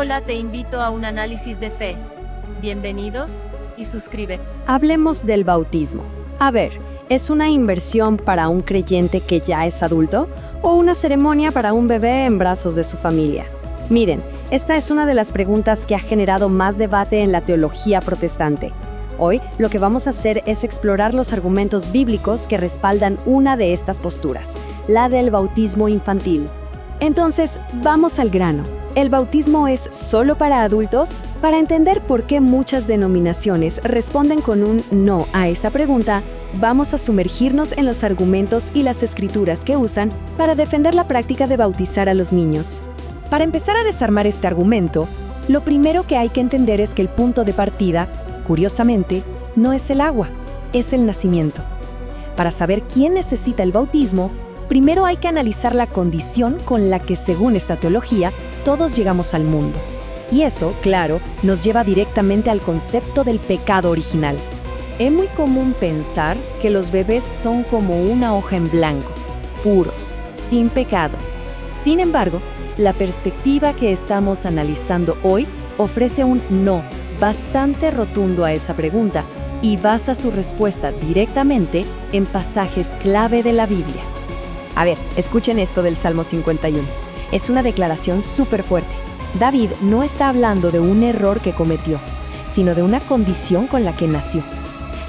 Hola, te invito a un análisis de fe. Bienvenidos y suscribe. Hablemos del bautismo. A ver, ¿es una inversión para un creyente que ya es adulto o una ceremonia para un bebé en brazos de su familia? Miren, esta es una de las preguntas que ha generado más debate en la teología protestante. Hoy, lo que vamos a hacer es explorar los argumentos bíblicos que respaldan una de estas posturas, la del bautismo infantil. Entonces, vamos al grano. ¿El bautismo es solo para adultos? Para entender por qué muchas denominaciones responden con un no a esta pregunta, vamos a sumergirnos en los argumentos y las escrituras que usan para defender la práctica de bautizar a los niños. Para empezar a desarmar este argumento, lo primero que hay que entender es que el punto de partida, curiosamente, no es el agua, es el nacimiento. Para saber quién necesita el bautismo, primero hay que analizar la condición con la que, según esta teología, todos llegamos al mundo. Y eso, claro, nos lleva directamente al concepto del pecado original. Es muy común pensar que los bebés son como una hoja en blanco, puros, sin pecado. Sin embargo, la perspectiva que estamos analizando hoy ofrece un no bastante rotundo a esa pregunta y basa su respuesta directamente en pasajes clave de la Biblia. A ver, escuchen esto del Salmo 51. Es una declaración súper fuerte. David no está hablando de un error que cometió, sino de una condición con la que nació.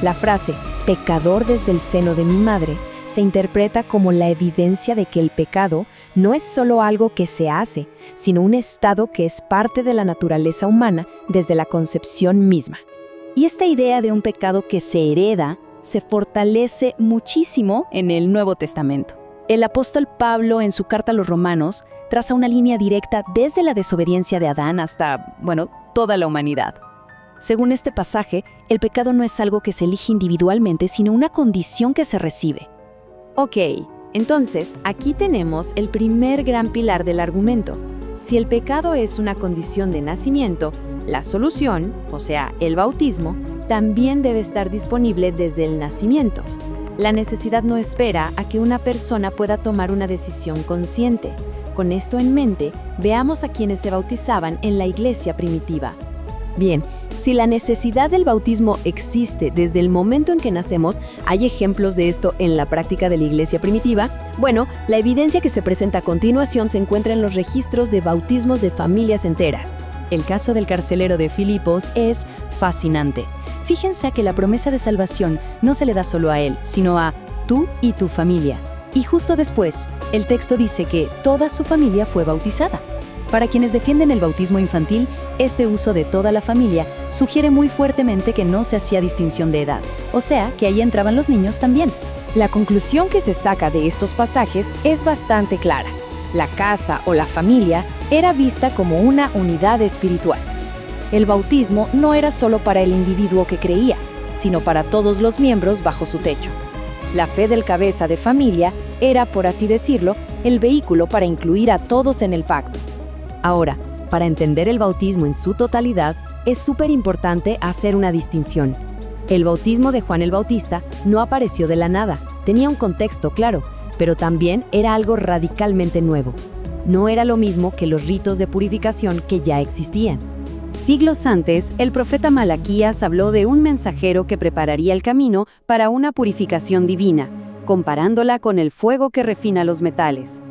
La frase, pecador desde el seno de mi madre, se interpreta como la evidencia de que el pecado no es solo algo que se hace, sino un estado que es parte de la naturaleza humana desde la concepción misma. Y esta idea de un pecado que se hereda se fortalece muchísimo en el Nuevo Testamento. El apóstol Pablo, en su carta a los Romanos, traza una línea directa desde la desobediencia de Adán hasta, toda la humanidad. Según este pasaje, el pecado no es algo que se elige individualmente, sino una condición que se recibe. Ok, entonces, aquí tenemos el primer gran pilar del argumento. Si el pecado es una condición de nacimiento, la solución, o sea, el bautismo, también debe estar disponible desde el nacimiento. La necesidad no espera a que una persona pueda tomar una decisión consciente. Con esto en mente, veamos a quienes se bautizaban en la iglesia primitiva. Bien, si la necesidad del bautismo existe desde el momento en que nacemos, ¿hay ejemplos de esto en la práctica de la iglesia primitiva? Bueno, la evidencia que se presenta a continuación se encuentra en los registros de bautismos de familias enteras. El caso del carcelero de Filipos es fascinante. Fíjense que la promesa de salvación no se le da solo a él, sino a tú y tu familia. Y justo después, el texto dice que toda su familia fue bautizada. Para quienes defienden el bautismo infantil, este uso de toda la familia sugiere muy fuertemente que no se hacía distinción de edad, o sea, que ahí entraban los niños también. La conclusión que se saca de estos pasajes es bastante clara. La casa o la familia era vista como una unidad espiritual. El bautismo no era solo para el individuo que creía, sino para todos los miembros bajo su techo. La fe del cabeza de familia era, por así decirlo, el vehículo para incluir a todos en el pacto. Ahora, para entender el bautismo en su totalidad, es súper importante hacer una distinción. El bautismo de Juan el Bautista no apareció de la nada, tenía un contexto claro, pero también era algo radicalmente nuevo. No era lo mismo que los ritos de purificación que ya existían. Siglos antes, el profeta Malaquías habló de un mensajero que prepararía el camino para una purificación divina, comparándola con el fuego que refina los metales.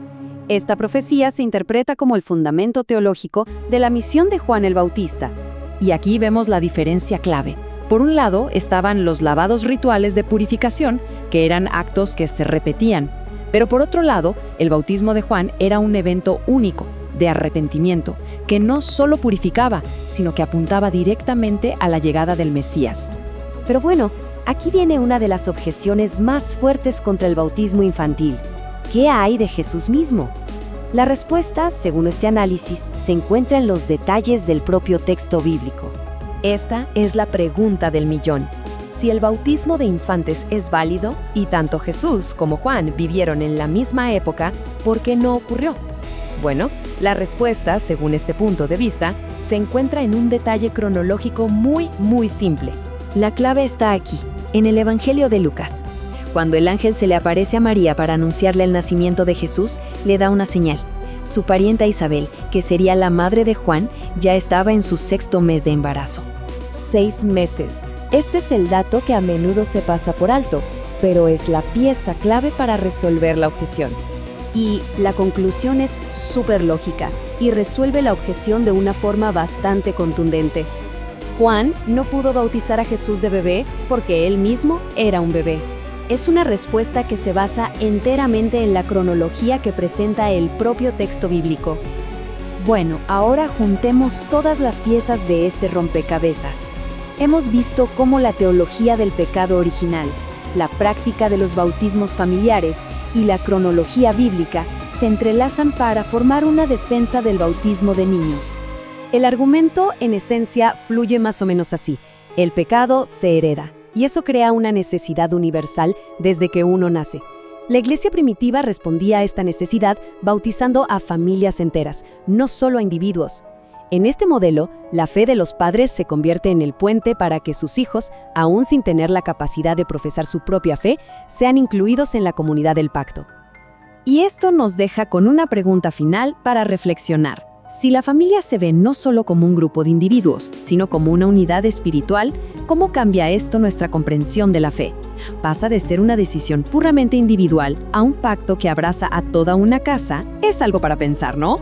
Esta profecía se interpreta como el fundamento teológico de la misión de Juan el Bautista. Y aquí vemos la diferencia clave. Por un lado estaban los lavados rituales de purificación, que eran actos que se repetían. Pero por otro lado, el bautismo de Juan era un evento único, de arrepentimiento, que no solo purificaba, sino que apuntaba directamente a la llegada del Mesías. Pero bueno, aquí viene una de las objeciones más fuertes contra el bautismo infantil. ¿Qué hay de Jesús mismo? La respuesta, según este análisis, se encuentra en los detalles del propio texto bíblico. Esta es la pregunta del millón. Si el bautismo de infantes es válido, y tanto Jesús como Juan vivieron en la misma época, ¿por qué no ocurrió? Bueno, la respuesta, según este punto de vista, se encuentra en un detalle cronológico muy simple. La clave está aquí, en el Evangelio de Lucas. Cuando el ángel se le aparece a María para anunciarle el nacimiento de Jesús, le da una señal. Su parienta Isabel, que sería la madre de Juan, ya estaba en su 6º mes de embarazo. 6 meses. Este es el dato que a menudo se pasa por alto, pero es la pieza clave para resolver la objeción. Y la conclusión es súper lógica y resuelve la objeción de una forma bastante contundente. Juan no pudo bautizar a Jesús de bebé porque él mismo era un bebé. Es una respuesta que se basa enteramente en la cronología que presenta el propio texto bíblico. Bueno, ahora juntemos todas las piezas de este rompecabezas. Hemos visto cómo la teología del pecado original, la práctica de los bautismos familiares y la cronología bíblica se entrelazan para formar una defensa del bautismo de niños. El argumento, en esencia, fluye más o menos así. El pecado se hereda, y eso crea una necesidad universal desde que uno nace. La iglesia primitiva respondía a esta necesidad bautizando a familias enteras, no solo a individuos. En este modelo, la fe de los padres se convierte en el puente para que sus hijos, aún sin tener la capacidad de profesar su propia fe, sean incluidos en la comunidad del pacto. Y esto nos deja con una pregunta final para reflexionar. Si la familia se ve no solo como un grupo de individuos, sino como una unidad espiritual, ¿cómo cambia esto nuestra comprensión de la fe? Pasa de ser una decisión puramente individual a un pacto que abraza a toda una casa. Es algo para pensar, ¿no?